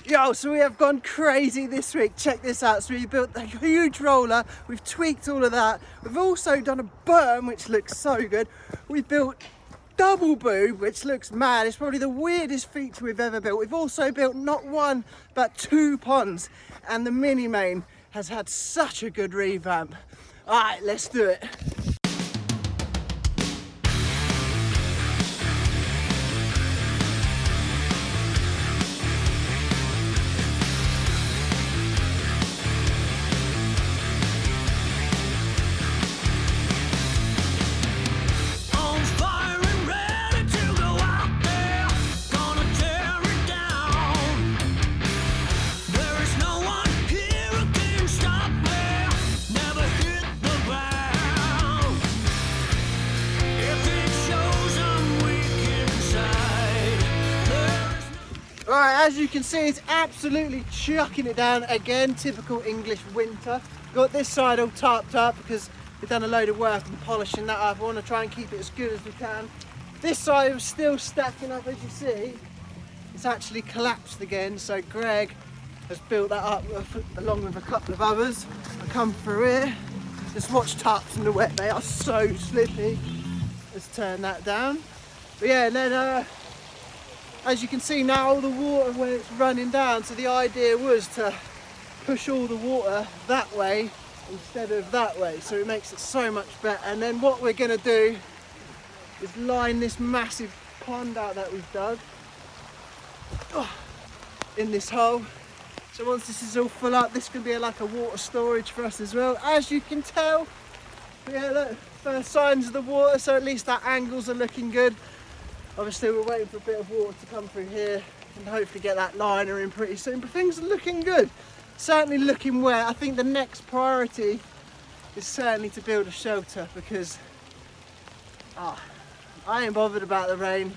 Yo, so we have gone crazy this week. Check this out. So we built a huge roller. We've tweaked all of that. We've also done a berm, which looks so good. We've built double boob, which looks mad. It's probably the weirdest feature we've ever built. We've also built not one, but 2 ponds. And the mini main has had such a good revamp. All right, let's do it. Alright, as you can see, it's absolutely chucking it down again, typical English winter. Got this side all tarped up because we've done a load of work and polishing that up. I want to try and keep it as good as we can. This side was still stacking up, as you see. It's actually collapsed again, so Greg has built that up along with a couple of others. I come through here, just watch tarps in the wet, they are so slippy. Let's turn that down. But yeah, and then as you can see now, all the water where it's running down, so the idea was to push all the water that way instead of that way, so it makes it so much better. And then what we're going to do is line this massive pond out that we've dug in this hole. So once this is all full up, this could be like a water storage for us as well. As you can tell, yeah, look, first signs of the water, so at least our angles are looking good. Obviously we're waiting for a bit of water to come through here and hopefully get that liner in pretty soon, but things are looking good. Certainly looking wet. I think the next priority is certainly to build a shelter because I ain't bothered about the rain.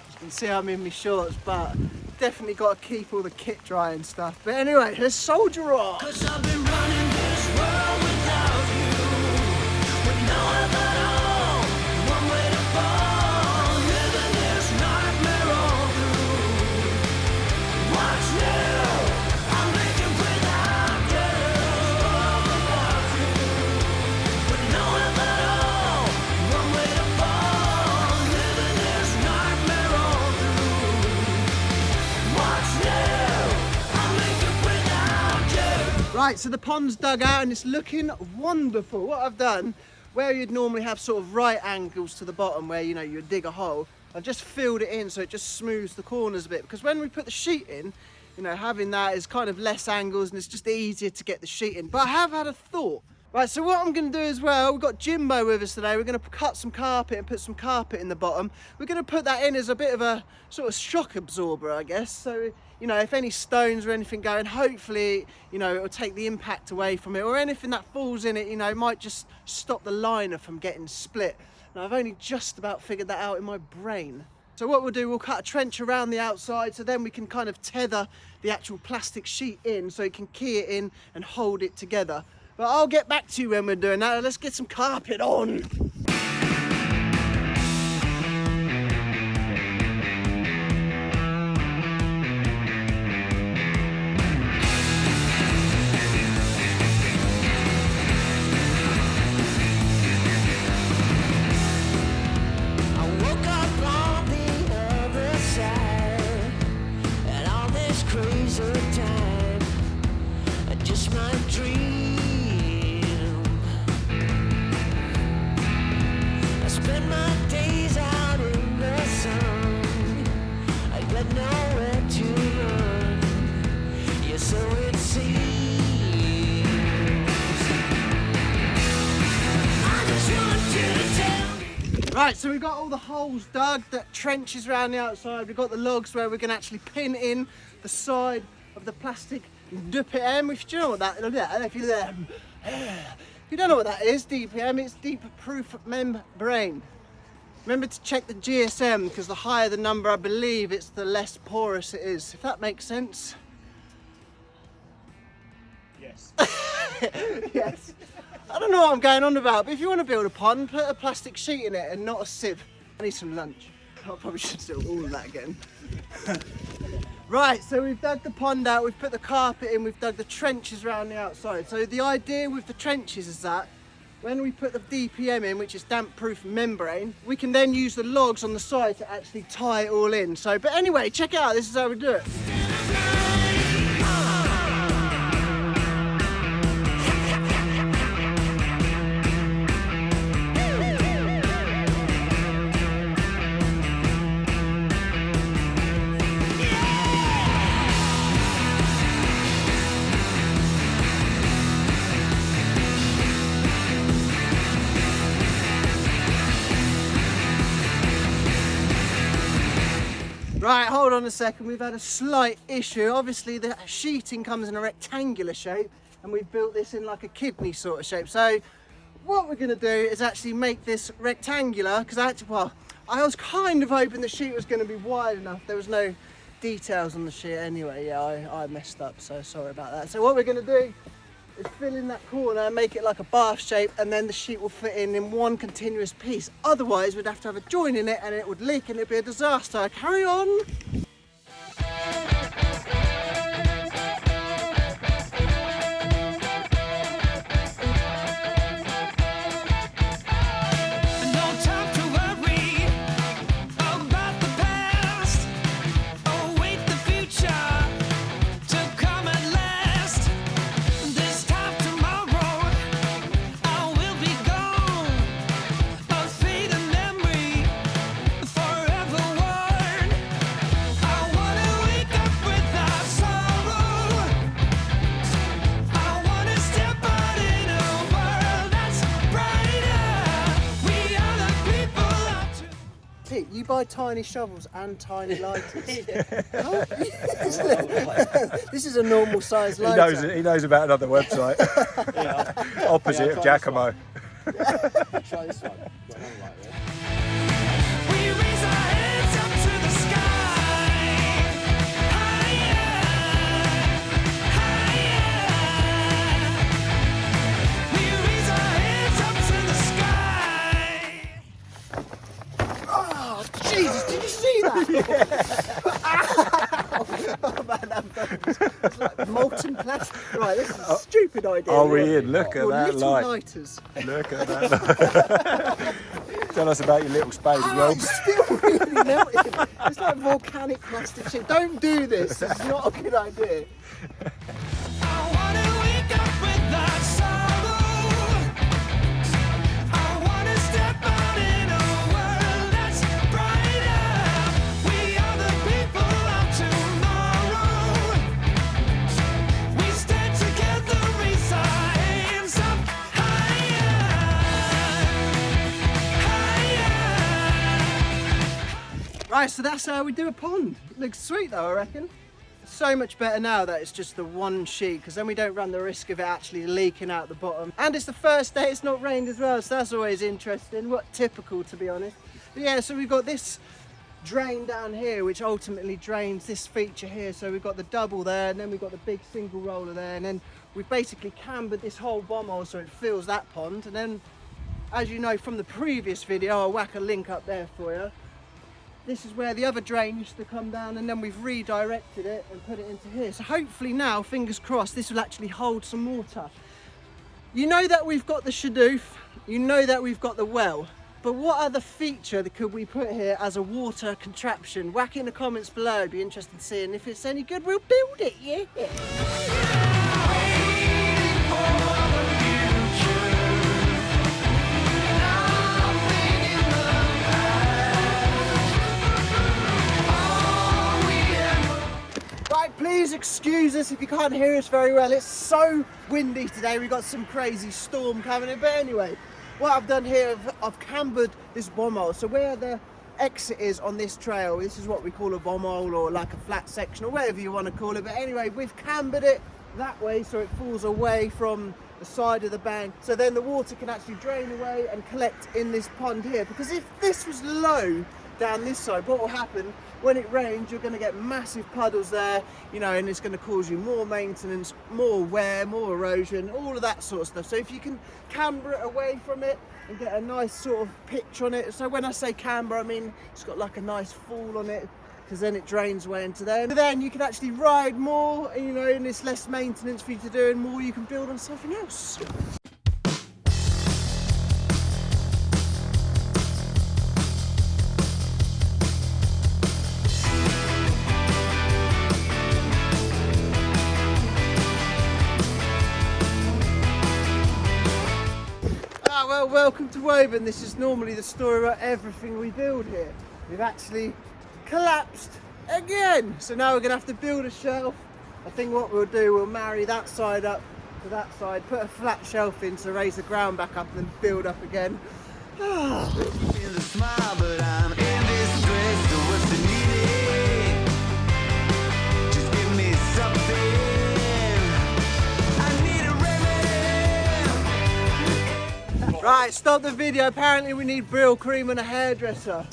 As you can see, I'm in my shorts, but definitely got to keep all the kit dry and stuff. But anyway, let's soldier on. 'Cause I've been running this world without you, with no one at all, one way to fall. Right, so the pond's dug out and it's looking wonderful. What I've done, where you'd normally have sort of right angles to the bottom where, you know, you'd dig a hole, I've just filled it in so it just smooths the corners a bit, because when we put the sheet in, you know, having that is kind of less angles and it's just easier to get the sheet in. But I have had a thought. Right, so what I'm going to do as well, we've got Jimbo with us today. We're going to cut some carpet and put some carpet in the bottom. We're going to put that in as a bit of a sort of shock absorber, I guess. So, you know, if any stones or anything go in, hopefully, you know, it'll take the impact away from it, or anything that falls in it, you know, might just stop the liner from getting split. And I've only just about figured that out in my brain. So what we'll do, we'll cut a trench around the outside so then we can kind of tether the actual plastic sheet in so it can key it in and hold it together. But I'll get back to you when we're doing that. Let's get some carpet on. Right, so we've got all the holes dug, the trenches around the outside. We've got the logs where we're going to actually pin in the side of the plastic DPM. If you know what that if you don't know what that is, DPM, it's deep proof membrane. Remember to check the GSM, because the higher the number, I believe, it's the less porous it is. If that makes sense. Yes. Yes. I don't know what I'm going on about, but if you want to build a pond, put a plastic sheet in it and not a sieve. I need some lunch. I probably should do all of that again. Right, so we've dug the pond out, we've put the carpet in, we've dug the trenches around the outside. So the idea with the trenches is that when we put the DPM in, which is damp-proof membrane, we can then use the logs on the side to actually tie it all in. So, but anyway, check it out, this is how we do it. Right, hold on a second, we've had a slight issue. Obviously the sheeting comes in a rectangular shape and we've built this in like a kidney sort of shape. So what we're going to do is actually make this rectangular, because I was kind of hoping the sheet was going to be wide enough. There was no details on the sheet anyway. Yeah, I messed up, so sorry about that. So what we're going to do is fill in that corner and make it like a bath shape, and then the sheet will fit in one continuous piece. Otherwise we'd have to have a join in it and it would leak and it'd be a disaster. Carry on. You buy tiny shovels and tiny lighters. This is a normal size lighter. He knows about another website. Opposite of Giacomo. Try this one. We raise our hands up to the sky. Higher. We raise our hands up to the sky. Oh, Jesus, did you see that? Oh man, that it's like molten plastic. Right, this is a stupid idea. Are we in? Look at that little light. lighters. Look at that. Tell us about your little spade as well. It's still really melting. It's like volcanic plastic shit. Don't do this. It's not a good idea. I wanna wake up with that sorrow. I wanna step out in a world that's brighter. We are the people of tomorrow. We stand together, raise our hands up higher. Higher. Right, so that's how we do a pond. Looks sweet though, I reckon. So much better now that it's just the one sheet, because then we don't run the risk of it actually leaking out the bottom. And it's the first day it's not rained as well, so that's always interesting. What typical, to be honest. But yeah, so we've got this drain down here which ultimately drains this feature here. So we've got the double there, and then we've got the big single roller there, and then we've basically cambered this whole bomb hole so it fills that pond. And then, as you know from the previous video, I'll whack a link up there for you. This is where the other drain used to come down, and then we've redirected it and put it into here. So hopefully now, fingers crossed, this will actually hold some water. You know that we've got the shadoof, you know that we've got the well, but what other feature could we put here as a water contraption? Whack in the comments below, it'd be interesting to see, and if it's any good, we'll build it, yeah? Please excuse us if you can't hear us very well. It's so windy today. We've got some crazy storm coming in. But anyway, what I've done here, I've cambered this bomb hole. So where the exit is on this trail, this is what we call a bomb hole, or like a flat section, or whatever you want to call it. But anyway, we've cambered it that way so it falls away from the side of the bank. So then the water can actually drain away and collect in this pond here. Because if this was low down this side, what will happen when it rains, you're going to get massive puddles there, you know, and it's going to cause you more maintenance, more wear, more erosion, all of that sort of stuff. So if you can camber it away from it and get a nice sort of pitch on it. So when I say camber, I mean it's got like a nice fall on it. because then it drains away into there. And then you can actually ride more, you know, and it's less maintenance for you to do, and more you can build on something else. Well, welcome to Woburn. This is normally the story about everything we build here. We've actually collapsed again. So now we're going to have to build a shelf. I think what we'll do, we'll marry that side up to that side, put a flat shelf in to raise the ground back up and then build up again. In the smile, but I'm in this dress, so what's the need? Just give me something. I need a remedy. Right, stop the video. Apparently we need Brill cream and a hairdresser.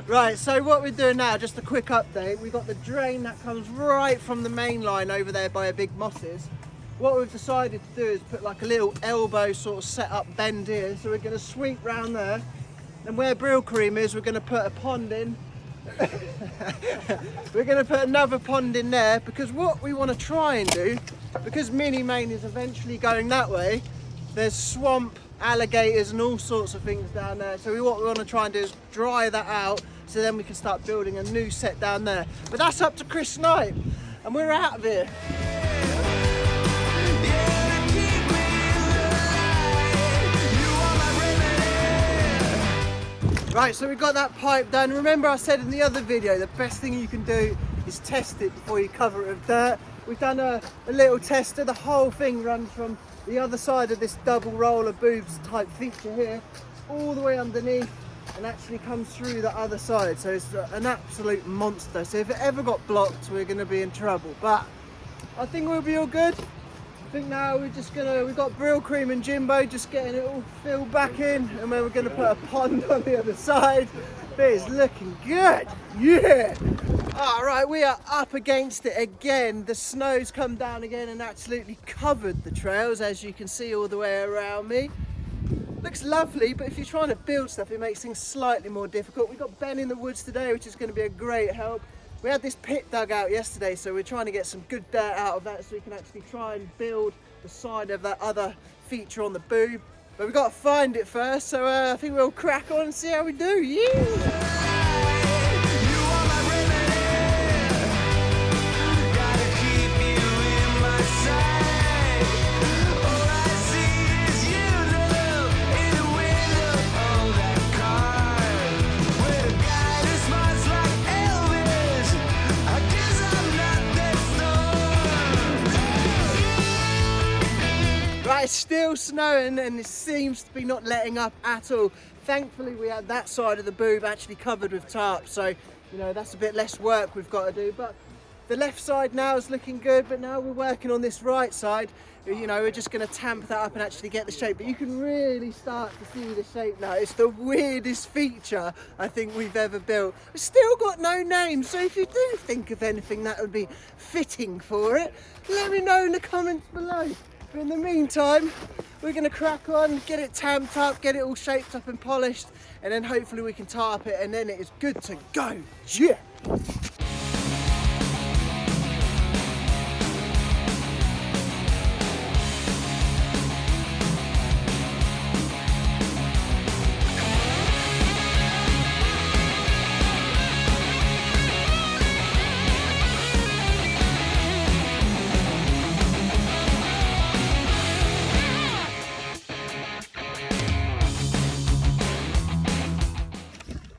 Right, so what we're doing now, just a quick update. We've got the drain that comes right from the main line over there by a big mosses. What we've decided to do is put like a little elbow sort of set up bend here. So we're going to sweep round there. And where Brill cream is, we're going to put a pond in. We're going to put another pond in there, because what we want to try and do, because Mini Main is eventually going that way, there's swamp, alligators and all sorts of things down there. So what we want to try and do is dry that out, so then we can start building a new set down there. But that's up to Chris Knight, and we're out of here. Right, so we've got that pipe done. Remember I said in the other video, the best thing you can do is test it before you cover it with dirt. We've done a little tester. The whole thing runs from the other side of this double roller boobs type feature here, all the way underneath, and actually comes through the other side. So it's an absolute monster. So if it ever got blocked, we're gonna be in trouble. But I think we'll be all good. I think now we've got Brill cream and Jimbo just getting it all filled back in, and then we're gonna put a pond on the other side. But it's looking good, yeah! All right, we are up against it again. The snow's come down again and absolutely covered the trails, as you can see all the way around me. Looks lovely, but if you're trying to build stuff, it makes things slightly more difficult. We've got Ben in the woods today, which is gonna be a great help. We had this pit dug out yesterday, so we're trying to get some good dirt out of that so we can actually try and build the side of that other feature on the boob. But we've got to find it first, so I think we'll crack on and see how we do. Yeah! It's still snowing and it seems to be not letting up at all. Thankfully we had that side of the boob actually covered with tarp, so you know that's a bit less work we've got to do. But the left side now is looking good, but now we're working on this right side. You know, we're just going to tamp that up and actually get the shape, but you can really start to see the shape now. It's the weirdest feature I think we've ever built. We've still got no name, so if you do think of anything that would be fitting for it, let me know in the comments below. But in the meantime, we're going to crack on, get it tamped up, get it all shaped up and polished, and then hopefully we can tarp it, and then it is good to go. Yeah!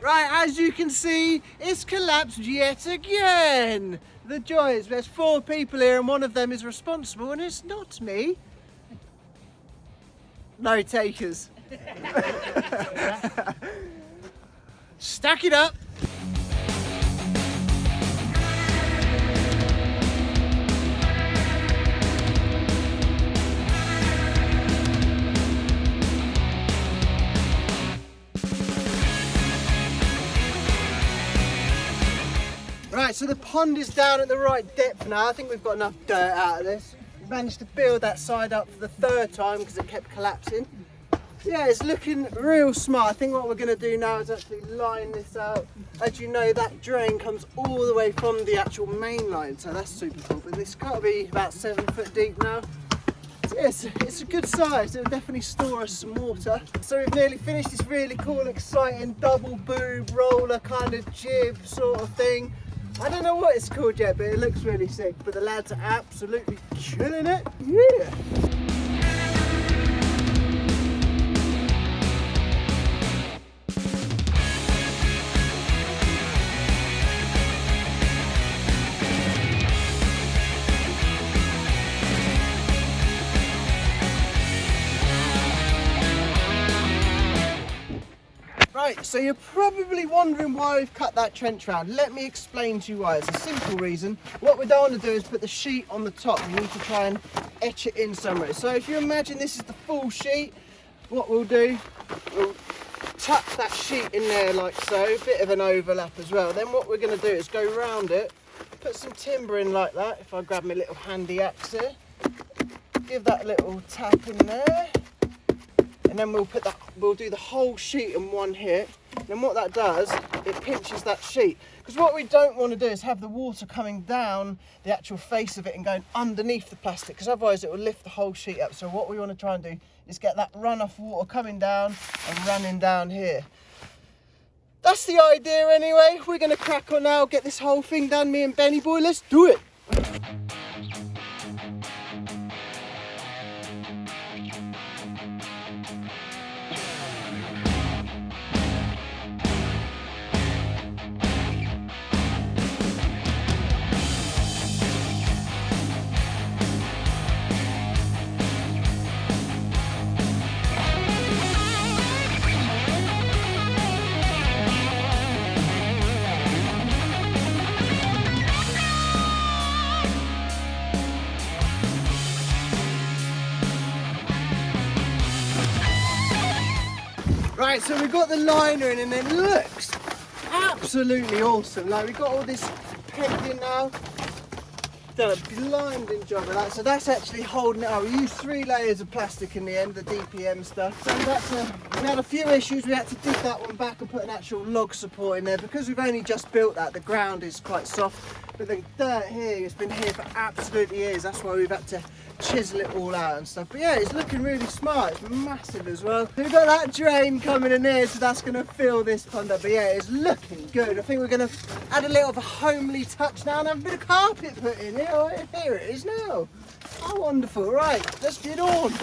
Right, as you can see, it's collapsed yet again. The joy is there's 4 people here and one of them is responsible, and it's not me. No takers. Stack it up. Right, so the pond is down at the right depth now. I think we've got enough dirt out of this. We've managed to build that side up for the 3rd time because it kept collapsing. Yeah, it's looking real smart. I think what we're going to do now is actually line this out. As you know, that drain comes all the way from the actual main line, so that's super cool. But it's got to be about 7 foot deep now. So yeah, it's a good size. It'll definitely store us some water. So we've nearly finished this really cool, exciting double boob roller kind of jib sort of thing. I don't know what it's called yet, but it looks really sick. But the lads are absolutely killing it. Yeah. Right, so you're probably wondering why we've cut that trench round. Let me explain to you why. It's a simple reason. What we don't want to do is put the sheet on the top. We need to try and etch it in somewhere. So if you imagine this is the full sheet, what we'll do, we'll tuck that sheet in there like so, a bit of an overlap as well. Then what we're going to do is go round it, put some timber in like that. If I grab my little handy axe here, give that a little tap in there. And then we'll do the whole sheet in one hit. Then what that does, it pinches that sheet. Because what we don't want to do is have the water coming down the actual face of it and going underneath the plastic, because otherwise it will lift the whole sheet up. So what we want to try and do is get that runoff water coming down and running down here. That's the idea anyway. We're going to crack on now, get this whole thing done, me and Benny boy, let's do it. Right, so we've got the liner in and it looks absolutely awesome. Like we've got all this pegged in now. Done a blinding job of that. So that's actually holding it up. We used 3 layers of plastic in the end, the DPM stuff. So we had a few issues. We had to dig that one back and put an actual log support in there. Because we've only just built that, the ground is quite soft. But the dirt here has been here for absolutely years. That's why we've had to chisel it all out and stuff. But yeah, it's looking really smart. It's massive as well. We've got that drain coming in here, so that's going to fill this pond up. But yeah, it's looking good. I think we're going to add a little of a homely touch now and have a bit of carpet put in. Here it is now. How wonderful. Right, let's get on.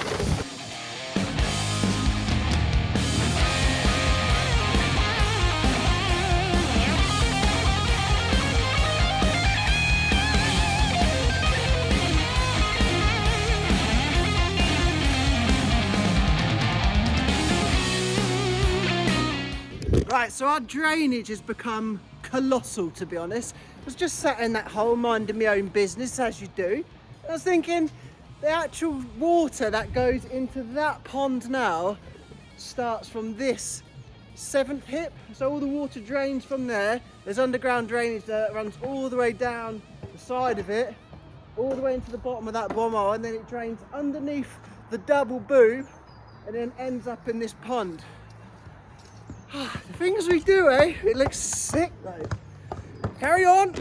Right, so our drainage has become colossal, to be honest. I was just sat in that hole minding my own business, as you do. I was thinking the actual water that goes into that pond now starts from this 7th hip. So all the water drains from there. There's underground drainage that runs all the way down the side of it, all the way into the bottom of that bomb hole, and then it drains underneath the double boob and then ends up in this pond. The things we do, eh? It looks sick though. Carry on.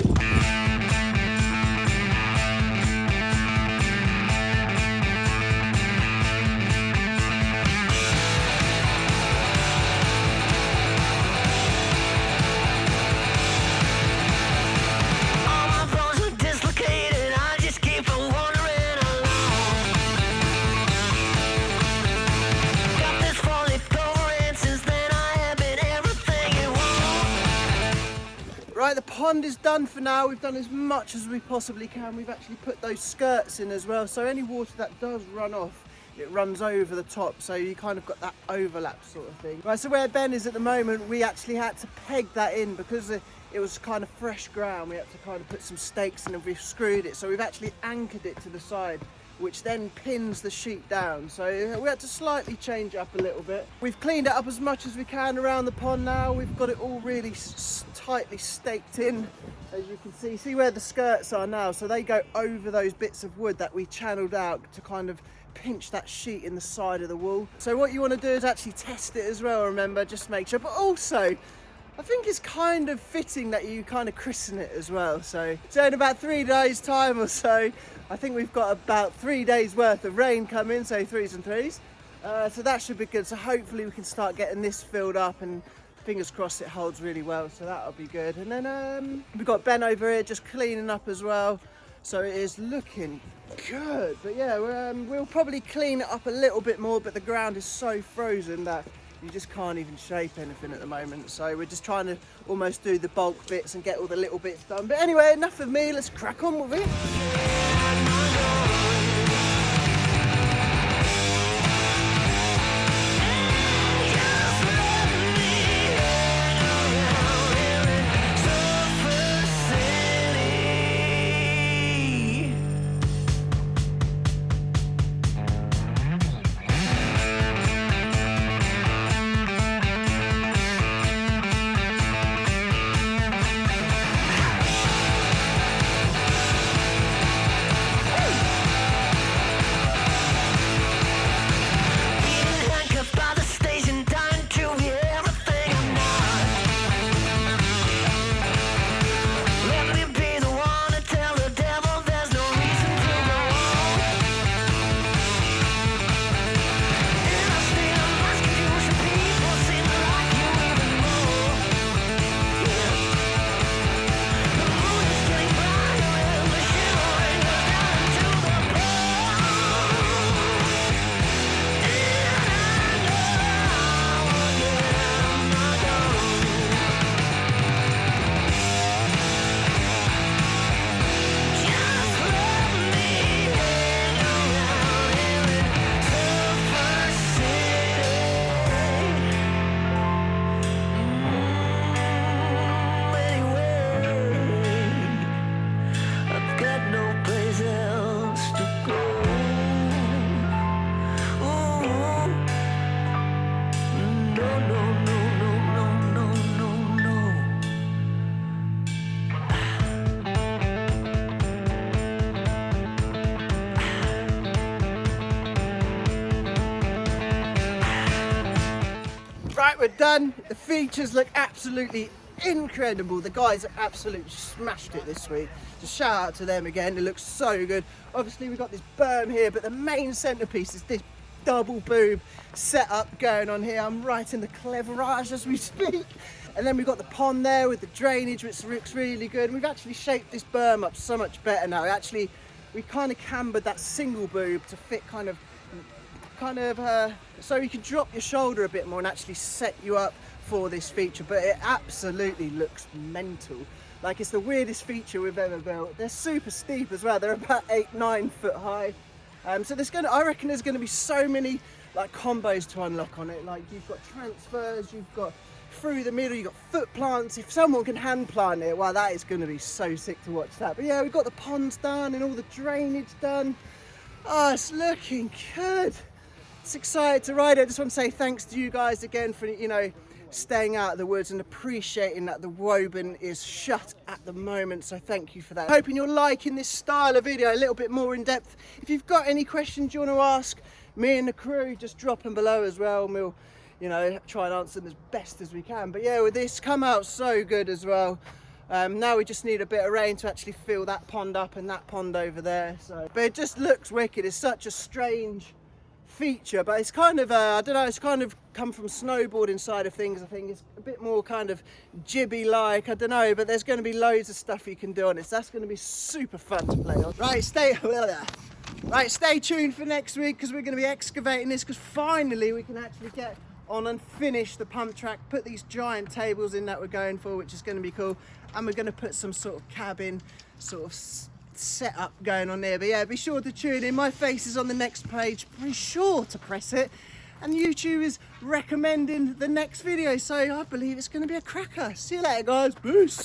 Right, the pond is done for now. We've done as much as we possibly can. We've actually put those skirts in as well, so any water that does run off, it runs over the top, so you kind of got that overlap sort of thing. Right, so where Ben is at the moment, we actually had to peg that in because it was kind of fresh ground. We had to kind of put some stakes in and we've screwed it, so we've actually anchored it to the side, which then pins the sheet down. So we had to slightly change it up a little bit. We've cleaned it up as much as we can around the pond now. We've got it all really tightly staked in, as you can see where the skirts are now. So they go over those bits of wood that we channeled out to kind of pinch that sheet in the side of the wall. So what you want to do is actually test it as well, remember, just make sure. But also, I think it's kind of fitting that you kind of christen it as well. So in about 3 days time or so, I think we've got about 3 days worth of rain coming, so 3s and 3s. So that should be good. So hopefully we can start getting this filled up, and fingers crossed it holds really well. So that'll be good. And then we've got Ben over here just cleaning up as well. So it is looking good. But yeah, we'll probably clean it up a little bit more, but the ground is so frozen that you just can't even shape anything at the moment. So we're just trying to almost do the bulk bits and get all the little bits done. But anyway, enough of me, let's crack on with it. Right, we're done. The features look absolutely incredible. The guys have absolutely smashed it this week. Just shout out to them again. It looks so good. Obviously we've got this berm here, but the main centerpiece is this double boob setup going on here. I'm right in the cleverage as we speak. And then we've got the pond there with the drainage, which looks really good. And we've actually shaped this berm up so much better now. We kind of cambered that single boob to fit kind of so you can drop your shoulder a bit more and actually set you up for this feature. But it absolutely looks mental. Like, it's the weirdest feature we've ever built. They're super steep as well. They're about 8-9 foot high. So I reckon there's going to be so many like combos to unlock on it. Like, you've got transfers, you've got through the middle, you've got foot plants. If someone can hand plant it, well, that is going to be so sick to watch that. But yeah, we've got the ponds done and all the drainage done. Oh, it's looking good. It's excited to ride it. I just want to say thanks to you guys again for, you know, staying out of the woods and appreciating that the Woburn is shut at the moment. So thank you for that. Hoping you're liking this style of video, a little bit more in depth. If you've got any questions you want to ask me and the crew, just drop them below as well, and we'll, you know, try and answer them as best as we can. But yeah, with this come out so good as well. Now we just need a bit of rain to actually fill that pond up and that pond over there. So, but it just looks wicked. It's such a strange feature, but it's kind of I don't know, it's kind of come from snowboarding side of things. I think it's a bit more kind of jibby like, I don't know, but there's going to be loads of stuff you can do on it, so that's going to be super fun to play on. Right, stay tuned for next week, because we're going to be excavating this, because finally we can actually get on and finish the pump track, put these giant tables in that we're going for, which is going to be cool, and we're going to put some sort of cabin sort of setup going on there. But yeah, be sure to tune in. My face is on the next page, be sure to press it, and YouTube is recommending the next video, so I believe it's going to be a cracker. See you later guys, peace.